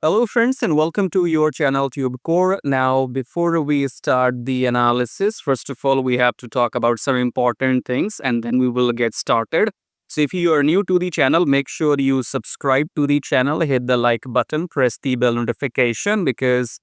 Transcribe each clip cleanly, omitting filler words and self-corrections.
Hello, friends, and welcome to your channel TubeCore. Now, before we start the analysis, first of all, we have to talk about some important things and then we will get started. So, if you are new to the channel, make sure you subscribe to the channel, hit the like button, press the bell notification because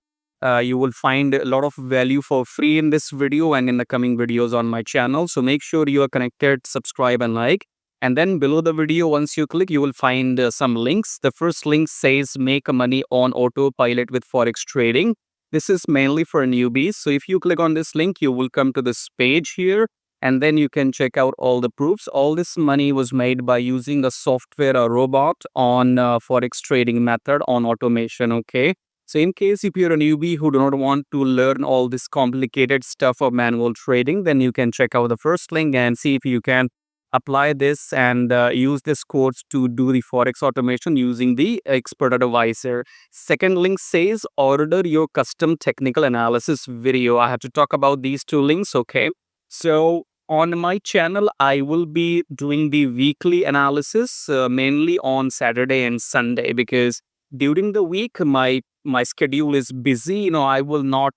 you will find a lot of value for free in this video and in the coming videos on my channel. So, make sure you are connected, subscribe, and like. And then below the video, once you click, you will find some links. The first link says make money on autopilot with Forex trading. This is mainly for newbies. So if you click on this link, you will come to this page here and then you can check out all the proofs. All this money was made by using a software, a robot on Forex trading method on automation. Okay. So in case if you're a newbie who do not want to learn all this complicated stuff of manual trading, then you can check out the first link and see if you can apply this and use this course to do the Forex automation using the expert advisor. Second link says order your custom technical analysis video. I have to talk about these two links. Okay. So on my channel, I will be doing the weekly analysis mainly on Saturday and Sunday because during the week, my schedule is busy. I will not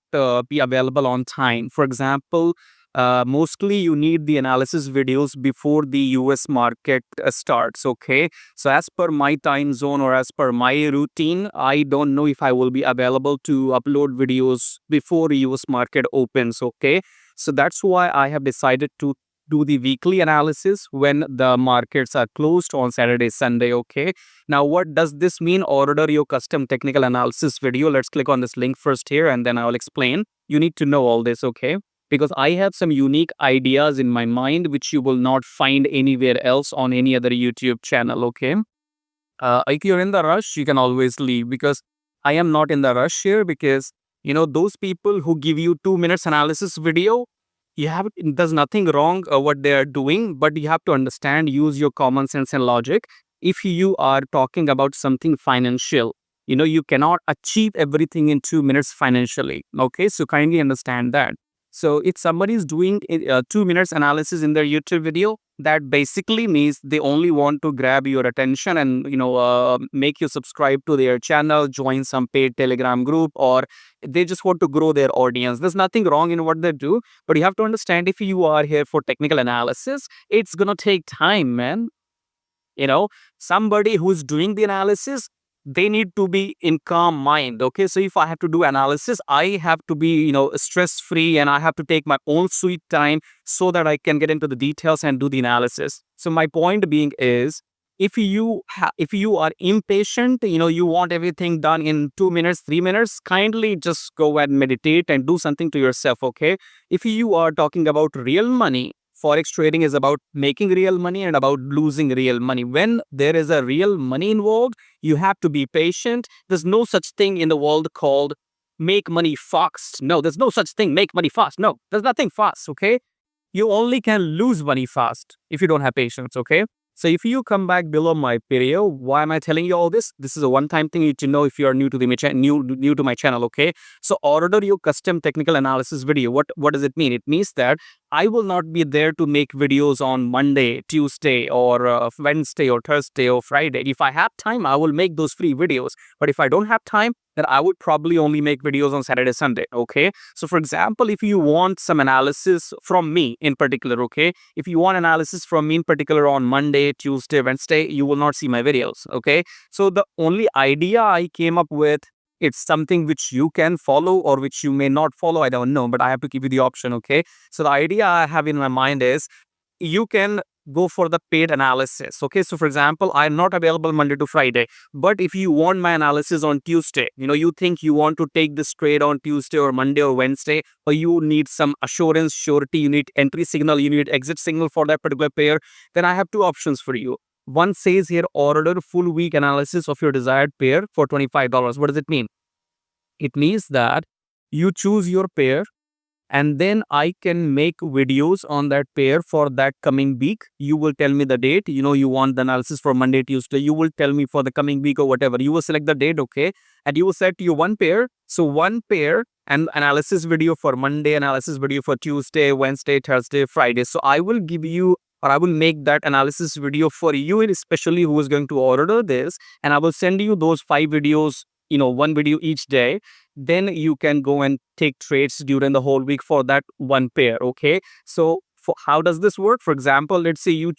be available on time. For example, mostly you need the analysis videos before the US market starts. Okay. So as per my time zone or as per my routine, I don't know if I will be available to upload videos before US market opens. Okay. So that's why I have decided to do the weekly analysis when the markets are closed on Saturday, Sunday. Okay. Now, what does this mean? Order your custom technical analysis video. Let's click on this link first here and then I will explain. You need to know all this. Okay. Because I have some unique ideas in my mind which you will not find anywhere else on any other YouTube channel. Okay. If you're in the rush, you can always leave because I am not in the rush here because those people who give you 2 minutes analysis video, there's nothing wrong what they are doing, but you have to understand, use your common sense and logic. If you are talking about something financial, you cannot achieve everything in 2 minutes financially. Okay, so kindly understand that. So if somebody is doing 2 minutes analysis in their YouTube video, that basically means they only want to grab your attention and make you subscribe to their channel, join some paid Telegram group, or they just want to grow their audience. There's nothing wrong in what they do, but you have to understand, if you are here for technical analysis, it's gonna take time, man. Somebody who's doing the analysis, they need to be in calm mind. Okay, so if I have to do analysis, I have to be stress free and I have to take my own sweet time so that I can get into the details and do the analysis. So my point being is, if you are impatient, you want everything done in 2 minutes, 3 minutes, kindly just go and meditate and do something to yourself. Okay, if you are talking about real money, Forex trading is about making real money and about losing real money. When there is a real money involved, you have to be patient. There's no such thing in the world called make money fast. No, there's no such thing, make money fast. No, there's nothing fast. Okay. You only can lose money fast if you don't have patience. Okay. So if you come back below my video, why am I telling you all this? This is a one-time thing you need to know if you are new to new to my channel. Okay. So order your custom technical analysis video. What does it mean? It means that I will not be there to make videos on Monday, Tuesday, or Wednesday, or Thursday, or Friday. If I have time, I will make those free videos. But if I don't have time, then I would probably only make videos on Saturday, Sunday. Okay. So for example, if you want some analysis from me in particular, okay, if you want analysis from me in particular on Monday, Tuesday, Wednesday, you will not see my videos. Okay. So the only idea I came up with, it's something which you can follow or which you may not follow. I don't know, but I have to give you the option. Okay. So the idea I have in my mind is, you can go for the paid analysis. Okay. So for example, I'm not available Monday to Friday, but if you want my analysis on Tuesday, you think you want to take this trade on Tuesday or Monday or Wednesday, or you need some assurance, surety, you need entry signal, you need exit signal for that particular pair, then I have two options for you. One says here, order full week analysis of your desired pair for $25. What does it mean? It means that you choose your pair and then I can make videos on that pair for that coming week. You will tell me the date. You want the analysis for Monday, Tuesday. You will tell me for the coming week or whatever. You will select the date, okay? And you will set you one pair. So one pair and analysis video for Monday, analysis video for Tuesday, Wednesday, Thursday, Friday. So I will give you, or I will make that analysis video for you, especially who is going to order this. And I will send you those 5 videos one video each day, then you can go and take trades during the whole week for that one pair. Okay, so how does this work? For example, let's say you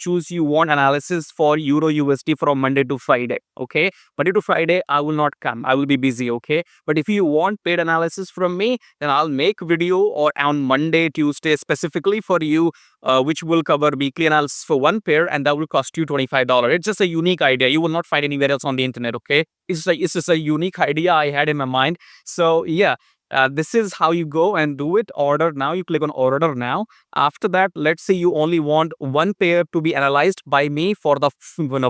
want analysis for Euro USD from Monday to Friday. Okay, Monday to Friday I will not come, I will be busy. Okay, but if you want paid analysis from me, then I'll make video or on Monday, Tuesday specifically for you, which will cover weekly analysis for one pair, and that will cost you $25. It's just a unique idea. You will not find anywhere else on the internet. Okay, it's just a unique idea I had in my mind. So yeah, this is how you go and do it. Order now. You click on order now. After that, let's say you only want one pair to be analyzed by me for the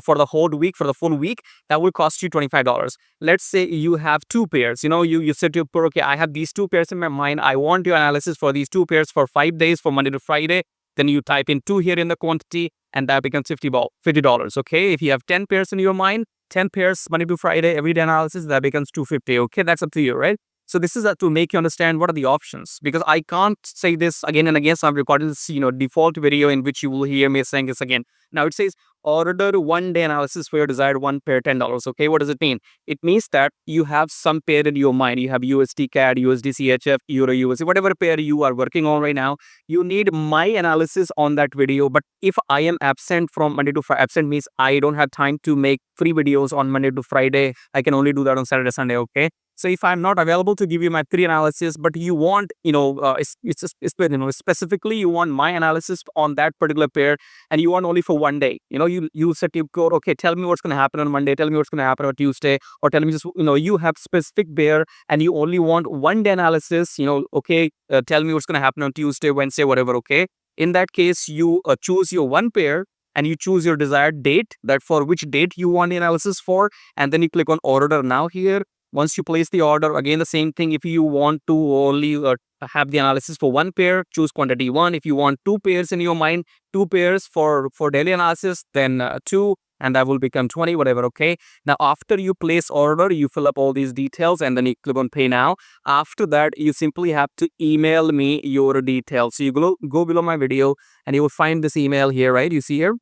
for the whole week, for the full week. That will cost you $25. Let's say you have two pairs. You said to your, okay, I have these two pairs in my mind. I want your analysis for these two pairs for 5 days, for Monday to Friday. Then you type in 2 here in the quantity, and that becomes $50. Okay, if you have 10 pairs in your mind, 10 pairs Monday to Friday everyday analysis, that becomes $250. Okay, that's up to you, right? So this is to make you understand what are the options, because I can't say this again and again. So I'm recording this, default video in which you will hear me saying this again. Now it says order 1 day analysis for your desired one pair, $10. Okay, what does it mean? It means that you have some pair in your mind. You have USD CAD, USD CHF, Euro USD, whatever pair you are working on right now. You need my analysis on that video. But if I am absent from Monday to Friday, absent means I don't have time to make free videos on Monday to Friday. I can only do that on Saturday, Sunday. Okay. So if I'm not available to give you my free analysis, but you want, specifically you want my analysis on that particular pair, and you want only for 1 day, you set TubeCore, okay, tell me what's going to happen on Monday, tell me what's going to happen on Tuesday, or tell me just, you have specific pair and you only want 1 day analysis, okay, tell me what's going to happen on Tuesday, Wednesday, whatever, okay. In that case, you choose your one pair and you choose your desired date, that for which date you want the analysis for, and then you click on order now here. Once you place the order, again the same thing. If you want to only have the analysis for one pair, choose quantity 1. If you want 2 pairs in your mind, 2 pairs for daily analysis, then 2, and that will become 20, whatever. Okay, now after you place order, you fill up all these details and then you click on pay now. After that, you simply have to email me your details. So you go below my video and you will find this email here, right? You see here.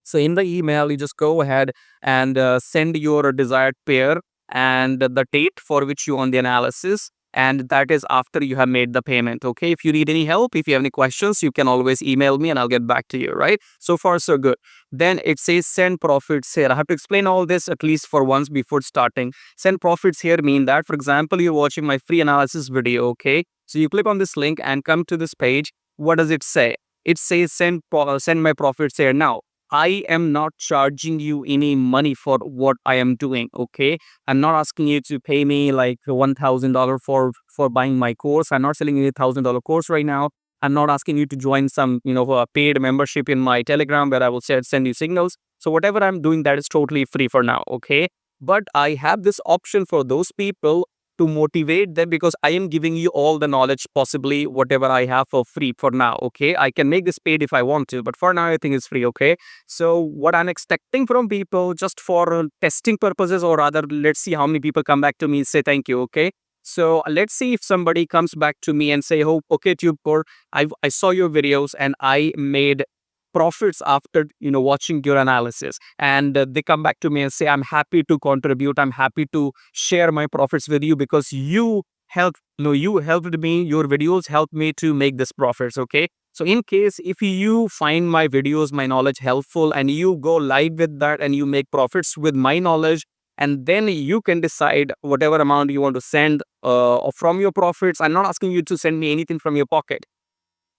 So in the email, you just go ahead and send your desired pair and the date for which you want the analysis, and that is after you have made the payment. Okay, if you need any help, if you have any questions, you can always email me and I'll get back to you, right? So far so good. Then it says send profits here. I have to explain all this at least for once before starting. Send profits here mean that, for example, you're watching my free analysis video. Okay, so you click on this link and come to this page. What does it say? It says send my profits here. Now I am not charging you any money for what I am doing. Okay, I'm not asking you to pay me like $1,000 for buying my course. I'm not selling you a $1,000 course right now. I'm not asking you to join some a paid membership in my Telegram where I will send you signals. So whatever I'm doing, that is totally free for now. Okay, but I have this option for those people to motivate them, because I am giving you all the knowledge, possibly whatever I have, for free for now. Okay, I can make this paid if I want to, but for now I think it's free. Okay, so what I'm expecting from people, just for testing purposes, or rather let's see how many people come back to me and say thank you. Okay, so let's see if somebody comes back to me and say, oh, okay, TubeCore, I saw your videos and I made profits after watching your analysis, and they come back to me and say, I'm happy to contribute, I'm happy to share my profits with you, because you helped me, your videos helped me to make this profits. Okay, so in case if you find my videos, my knowledge helpful, and you go live with that and you make profits with my knowledge, and then you can decide whatever amount you want to send from your profits. I'm not asking you to send me anything from your pocket.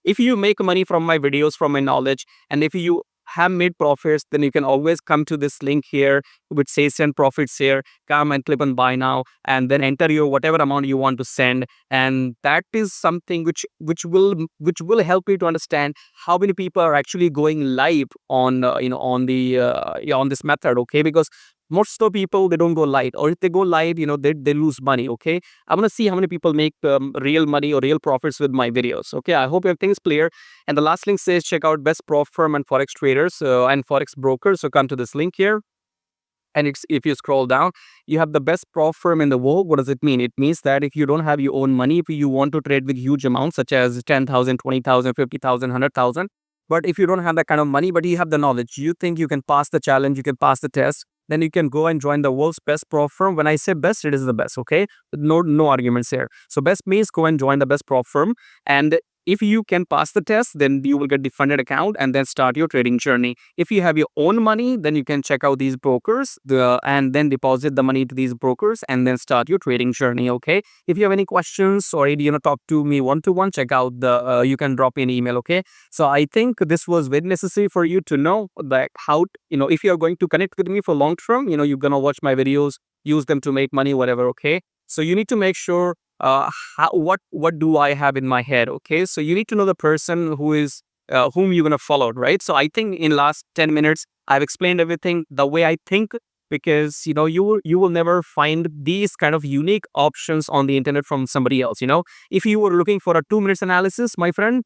If you make money from my videos, from my knowledge, and if you have made profits, then you can always come to this link here which says send profits here. Come and click on buy now, and then enter your whatever amount you want to send, and that is something which will help you to understand how many people are actually going live on on this method. Okay, because most of the people, they don't go live, or if they go live, they lose money. Okay, I'm gonna see how many people make real money or real profits with my videos. Okay, I hope everything's clear. And the last link says check out best prof firm and forex traders and forex brokers. So come to this link here, and if you scroll down, you have the best prof firm in the world. What does it mean? It means that if you don't have your own money, if you want to trade with huge amounts such as 10,000, 20,000, 50,000, 100,000, but if you don't have that kind of money, but you have the knowledge, you think you can pass the challenge, you can pass the test, then you can go and join the world's best prop firm. When I say best, it is the best, okay? No arguments here. So best means go and join the best prop firm, and if you can pass the test, then you will get the funded account and then start your trading journey. If you have your own money, then you can check out these brokers and then deposit the money to these brokers and then start your trading journey, okay? If you have any questions or talk to me one-to-one, check out you can drop me an email, okay? So I think this was very necessary for you to know that how, if you are going to connect with me for long term, you're going to watch my videos, use them to make money, whatever, okay? So you need to make sure what do I have in my head, okay? So you need to know the person whom you're gonna follow, right? So I think in last 10 minutes I've explained everything the way I think, because you will never find these kind of unique options on the internet from somebody else. If you were looking for a 2 minutes analysis, my friend,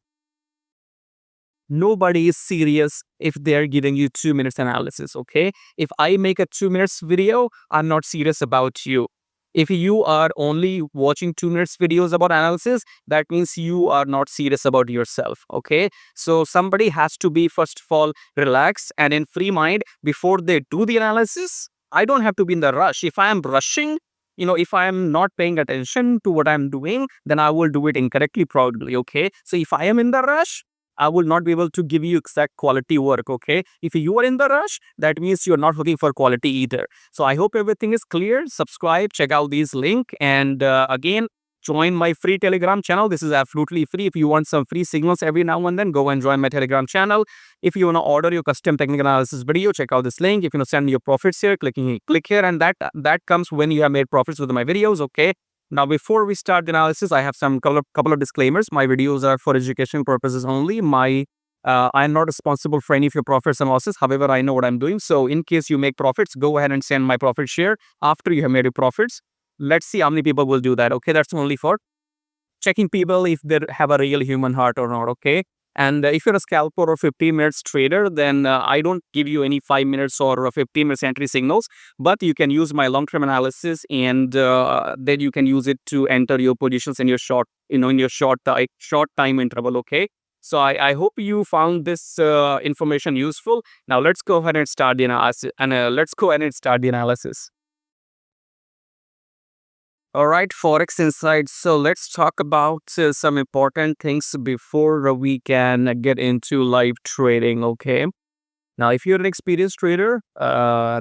nobody is serious if they're giving you 2 minutes analysis, okay? If I make a 2 minutes video, I'm not serious about you. If you are only watching 2 minutes videos about analysis, that means you are not serious about yourself, okay? So somebody has to be, first of all, relaxed and in free mind before they do the analysis. I don't have to be in the rush. If I am rushing, if I am not paying attention to what I'm doing, then I will do it incorrectly probably, okay? So if I am in the rush, I will not be able to give you exact quality work, okay? If you are in the rush, that means you're not looking for quality either. So I hope everything is clear. Subscribe, check out these link, and again, join my free Telegram channel. This is absolutely free. If you want some free signals every now and then, go and join my Telegram channel. If you want to order your custom technical analysis video, check out this link. If you want to send your profits here, click here, and that comes when you have made profits with my videos, okay? Now, before we start the analysis, I have some couple of disclaimers. My videos are for education purposes only. I'm not responsible for any of your profits and losses. However, I know what I'm doing. So in case you make profits, go ahead and send my profit share after you have made your profits. Let's see how many people will do that. Okay, that's only for checking people if they have a real human heart or not, okay? And if you're a scalper or 15 minutes trader, then I don't give you any 5 minutes or 15 minutes entry signals, but you can use my long-term analysis, and then you can use it to enter your positions in your short time interval, okay? So I hope you found this information useful. Now let's go ahead and start the analysis. All right, Forex Insights. So let's talk about some important things before we can get into live trading, okay? Now, if you're an experienced trader,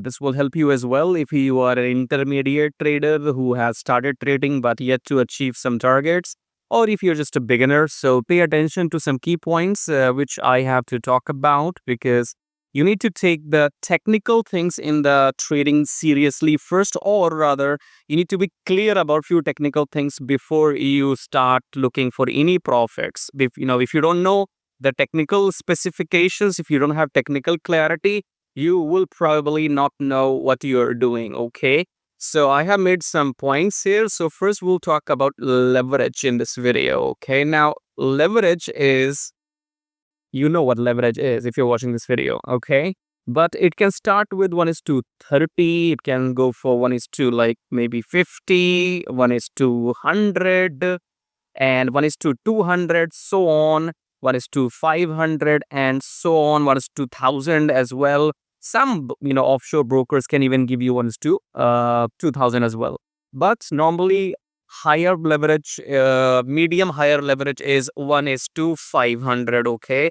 this will help you as well. If you are an intermediate trader who has started trading but yet to achieve some targets, or if you're just a beginner, so pay attention to some key points which I have to talk about, because you need to take the technical things in the trading seriously first, or rather, you need to be clear about few technical things before you start looking for any profits. If you don't know the technical specifications, if you don't have technical clarity, you will probably not know what you're doing, okay? So I have made some points here. So first we'll talk about leverage in this video, okay? Now, leverage is, you know what leverage is if you're watching this video, okay? But it can start with 1:30, it can go for 1:50, like maybe 50, 1:100, and 1:200, so on, 1:500, and so on, 1:1000 as well. Some offshore brokers can even give you 1:2000 as well. But normally higher leverage, medium higher leverage is 1:500, okay?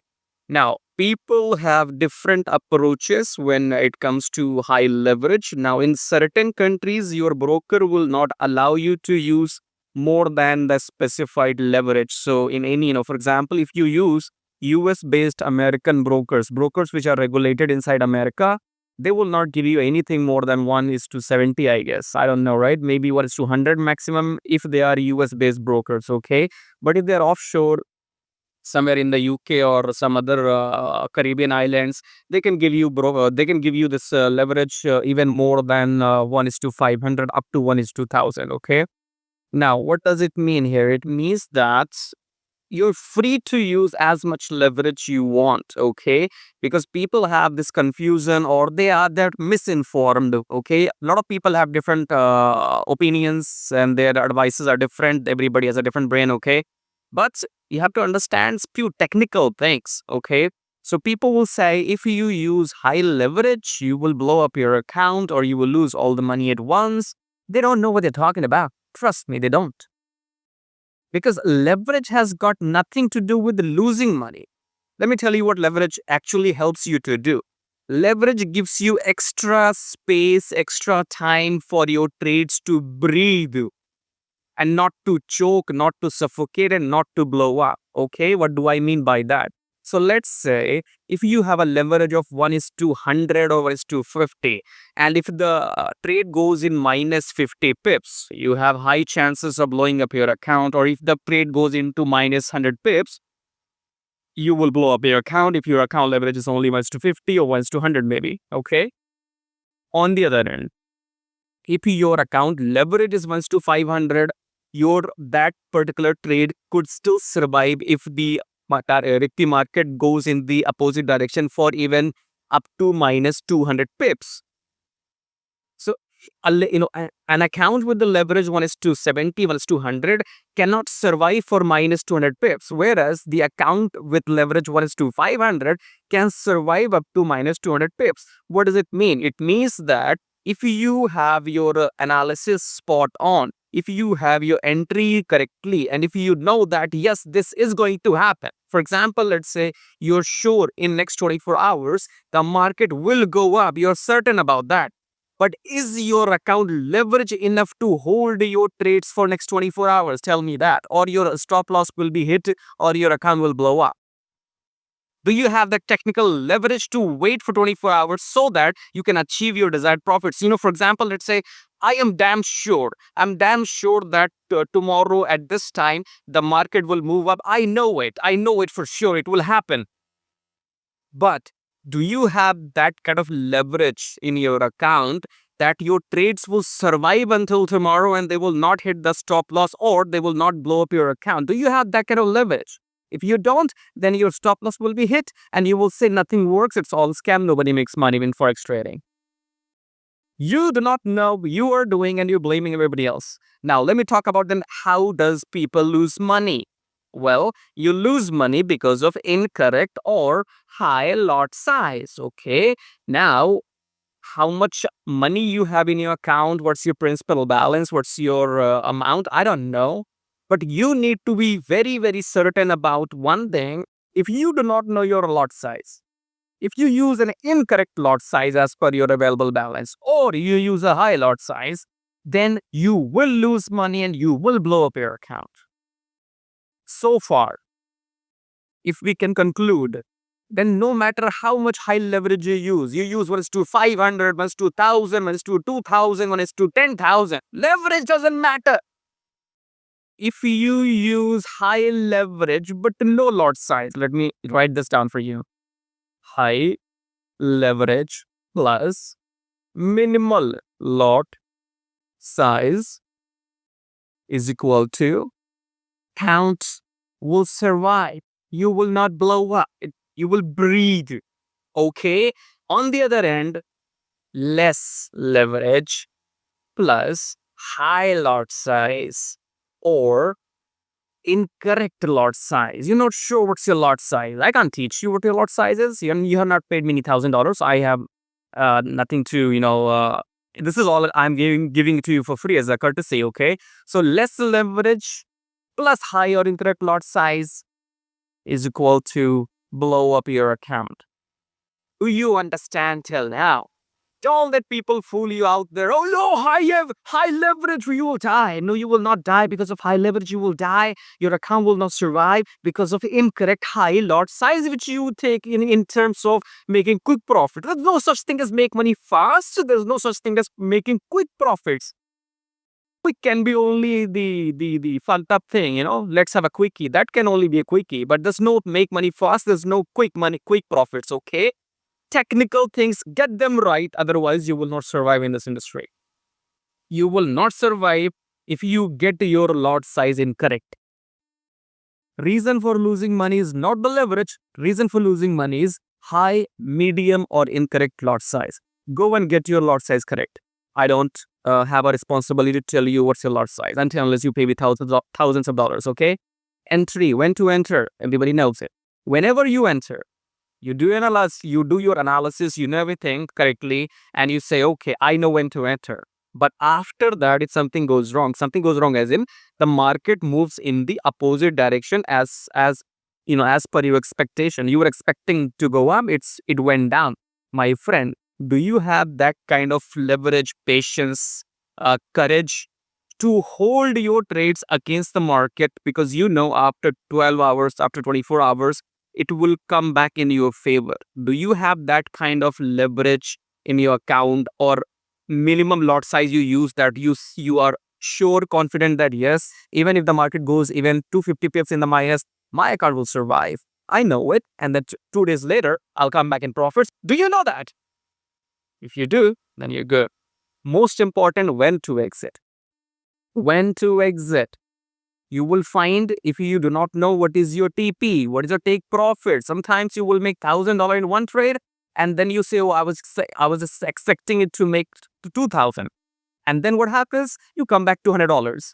Now, people have different approaches when it comes to high leverage. Now, in certain countries, your broker will not allow you to use more than the specified leverage. So in any, for example, if you use US-based American brokers which are regulated inside America, they will not give you anything more than 1:70, I guess. I don't know, right? Maybe 1:100 maximum if they are US-based brokers, okay? But if they're offshore, somewhere in the UK or some other Caribbean islands, they can give you this leverage even more than 1:500 up to 1:1000, okay? Now, what does it mean here? It means that you're free to use as much leverage you want, okay? Because people have this confusion, or they're misinformed, okay? A lot of people have different opinions, and their advices are different. Everybody has a different brain, okay? But you have to understand few technical things, okay? So people will say if you use high leverage, you will blow up your account or you will lose all the money at once. They don't know what they're talking about. Trust me, they don't. Because leverage has got nothing to do with losing money. Let me tell you what leverage actually helps you to do. Leverage gives you extra space, extra time for your trades to breathe and not to choke, not to suffocate, and not to blow up. Okay, what do I mean by that? So let's say if you have a leverage of 1 is to 100 or 1 is to 50, and if the trade goes in minus 50 pips, you have high chances of blowing up your account. Or if the trade goes into minus 100 pips, you will blow up your account if your account leverage is only 1 is to 50 or 1 is to 100 maybe. Okay. On the other end, if your account leverage is 1 is to 500, that particular trade could still survive if the market goes in the opposite direction for even up to minus 200 pips. So, an account with the leverage 1 is to 70, 1 is to 100 cannot survive for minus 200 pips, whereas the account with leverage 1 is to 500 can survive up to minus 200 pips. What does it mean? It means that if you have your analysis spot on, if you have your entry correctly, and if you know that, yes, this is going to happen. For example, let's say you're sure in next 24 hours, the market will go up. You're certain about that. But is your account leverage enough to hold your trades for next 24 hours? Tell me that. Or your stop loss will be hit or your account will blow up. Do you have the technical leverage to wait for 24 hours so that you can achieve your desired profits? For example, let's say I'm damn sure that tomorrow at this time, the market will move up. I know it for sure. It will happen. But do you have that kind of leverage in your account that your trades will survive until tomorrow and they will not hit the stop loss or they will not blow up your account? Do you have that kind of leverage? If you don't, then your stop loss will be hit and you will say nothing works. It's all scam. Nobody makes money in forex trading. You do not know what you are doing and you're blaming everybody else. Now, let me talk about then how does people lose money? Well, you lose money because of incorrect or high lot size. Okay. Now, how much money you have in your account, what's your principal balance, what's your amount, I don't know. But you need to be very, very certain about one thing. If you do not know your lot size, if you use an incorrect lot size as per your available balance, or you use a high lot size, then you will lose money and you will blow up your account. So far, if we can conclude, then no matter how much high leverage you use 1 is to 500, 1 is to 1000, 1 is to 2000, 1 is to 10,000, leverage doesn't matter. If you use high leverage but no lot size, let me write this down for you. High leverage plus minimal lot size is equal to count will survive. You will not blow up. You will breathe. Okay. On the other end, less leverage plus high lot size or incorrect lot size. You're not sure what's your lot size. I can't teach you what your lot size is. You have not paid me $1,000. I have nothing to, this is all I'm giving it to you for free as a courtesy. Okay. So less leverage plus high or incorrect lot size is equal to blow up your account. Do you understand till now? Don't let people fool you out there. Oh no, high leverage, you will die. No, you will not die because of high leverage. You will die. Your account will not survive because of incorrect high lot size, which you take in terms of making quick profit. There's no such thing as make money fast. There's no such thing as making quick profits. Quick can be only the fun up thing, let's have a quickie. That can only be a quickie, but there's no make money fast. There's no quick money, quick profits. Okay. Technical things, get them right. Otherwise, you will not survive in this industry. You will not survive if you get your lot size incorrect. Reason for losing money is not the leverage. Reason for losing money is high, medium, or incorrect lot size. Go and get your lot size correct. I don't have a responsibility to tell you what's your lot size unless you pay me thousands of dollars. Okay. Entry, when to enter, everybody knows it. Whenever you enter, You do your analysis, you know everything correctly, and you say, okay, I know when to enter. But after that, if something goes wrong as in the market moves in the opposite direction as per your expectation. You were expecting to go up, it went down. My friend, do you have that kind of leverage, patience, courage to hold your trades against the market, because you know after 12 hours, after 24 hours, it will come back in your favor? Do you have that kind of leverage in your account, or minimum lot size you use, that you are sure, confident that yes, even if the market goes even 250 pips in the minus, my account will survive? I know it, and then 2 days later, I'll come back in profits. Do you know that? If you do, then you're good. Most important, when to exit. When to exit. You will find, if you do not know what is your TP, what is your take profit, sometimes you will make $1,000 in one trade, and then you say, oh, I was just expecting it to make 2,000. And then what happens? You come back to $100.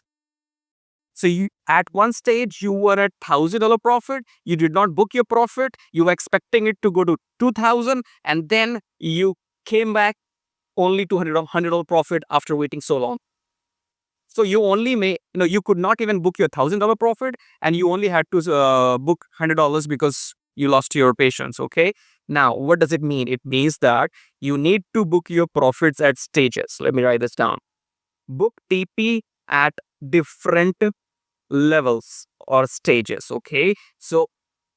So you, at one stage, you were at $1,000 profit. You did not book your profit. You were expecting it to go to 2,000, and then you came back only to $100 profit after waiting so long. So you only you could not even book your $1,000 profit, and you only had to book $100 because you lost your patience. Okay. Now, what does it mean? It means that you need to book your profits at stages. Let me write this down. Book TP at different levels or stages. Okay. So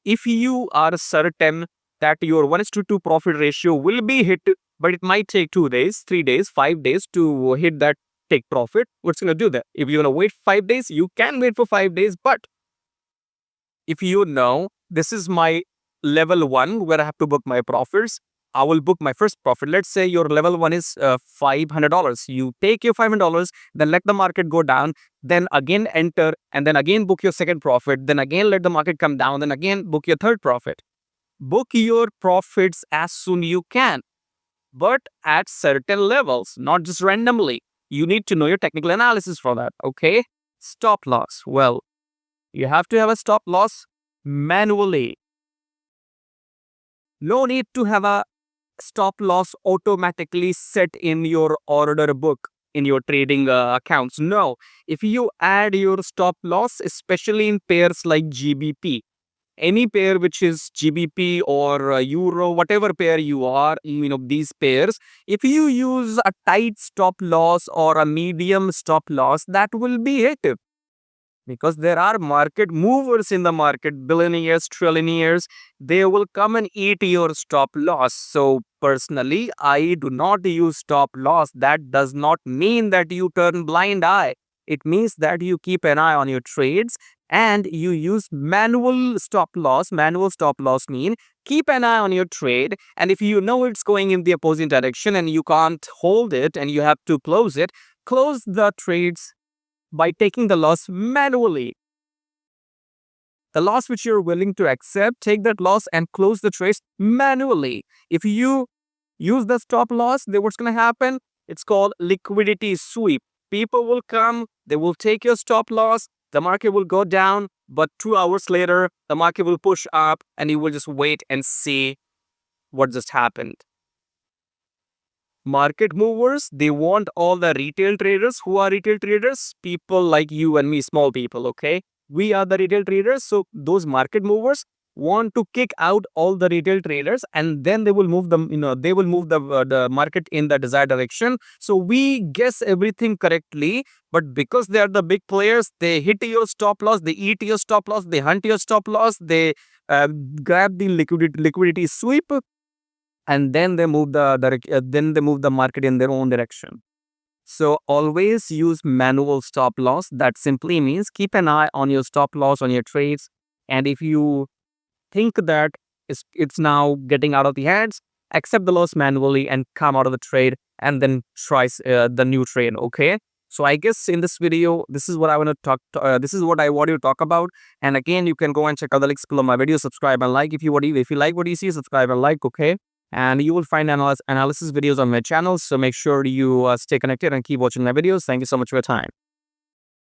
if you are certain that your 1:2 profit ratio will be hit, but it might take 2 days, 3 days, 5 days to hit that take profit, what's going to do that? If you're going to wait 5 days, you can wait for 5 days. But if you know this is my level 1 where I have to book my profits, I will book my first profit. Let's say your level 1 is $500. You take your $500, then let the market go down, then again enter, and then again book your second profit, then again let the market come down, then again book your third profit. Book your profits as soon you can, but at certain levels, not just randomly. You need to know your technical analysis for that. Okay. Stop loss. Well, you have to have a stop loss manually. No need to have a stop loss automatically set in your order book in your trading accounts. No, if you add your stop loss, especially in pairs like GBP, any pair which is GBP or Euro, whatever pair you are, these pairs, if you use a tight stop loss or a medium stop loss, that will be it. Because there are market movers in the market, billionaires, trillionaires, they will come and eat your stop loss. So personally, I do not use stop loss. That does not mean that you turn blind eye. It means that you keep an eye on your trades and you use manual stop loss. Manual stop loss mean keep an eye on your trade, and if you know it's going in the opposite direction and you can't hold it and you have to close it, close the trades by taking the loss manually. The loss which you're willing to accept, take that loss and close the trades manually. If you use the stop loss, then what's going to happen? It's called liquidity sweep. People will come, they will take your stop loss, the market will go down, but 2 hours later, the market will push up and you will just wait and see what just happened. Market movers, they want all the retail traders. Who are retail traders? People like you and me, small people, okay? We are the retail traders. So those market movers want to kick out all the retail traders, and then they will move them, they will move the market in the desired direction. So we guess everything correctly, but because they are the big players, they hit your stop loss, they eat your stop loss, they hunt your stop loss, they grab the liquidity sweep, and then they move the market in their own direction. So always use manual stop loss. That simply means keep an eye on your stop loss on your trades, and if you think that it's now getting out of the hands, accept the loss manually and come out of the trade, and then try the new trade. Okay. So I guess in this video, this is what I want to talk. This is what I want you to talk about. And again, you can go and check out the links below my video. Subscribe and like if you like what you see. Subscribe and like. Okay. And you will find analysis videos on my channel. So make sure you stay connected and keep watching my videos. Thank you so much for your time.